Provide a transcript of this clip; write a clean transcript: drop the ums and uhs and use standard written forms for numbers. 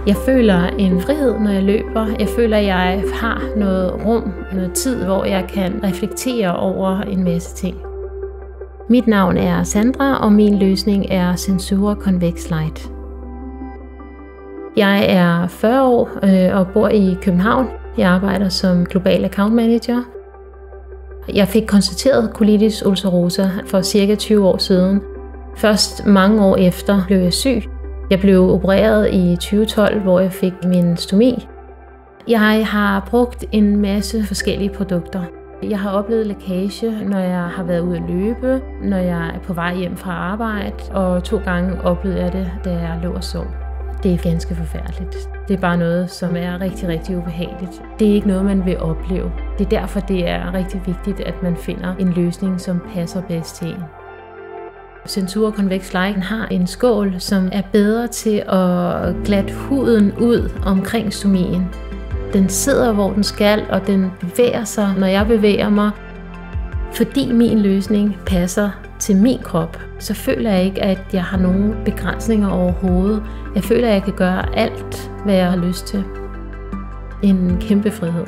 Jeg føler en frihed, når jeg løber. Jeg føler, at jeg har noget rum, noget tid, hvor jeg kan reflektere over en masse ting. Mit navn er Sandra, og min løsning er Sensura Convex Light. Jeg er 40 år og bor i København. Jeg arbejder som global account manager. Jeg fik konstateret colitis ulcerosa for cirka 20 år siden. Først mange år efter blev jeg syg. Jeg blev opereret i 2012, hvor jeg fik min stomi. Jeg har brugt en masse forskellige produkter. Jeg har oplevet lækage, når jeg har været ude at løbe, når jeg er på vej hjem fra arbejde, og 2 gange oplevede jeg det, da jeg lå og sov. Det er ganske forfærdeligt. Det er bare noget, som er rigtig, rigtig ubehageligt. Det er ikke noget, man vil opleve. Det er derfor, det er rigtig vigtigt, at man finder en løsning, som passer bedst til en. Sensura Convex Light har en skål, som er bedre til at glatte huden ud omkring stomien. Den sidder, hvor den skal, og den bevæger sig, når jeg bevæger mig. Fordi min løsning passer til min krop, så føler jeg ikke, at jeg har nogen begrænsninger overhovedet. Jeg føler, at jeg kan gøre alt, hvad jeg har lyst til. En kæmpe frihed.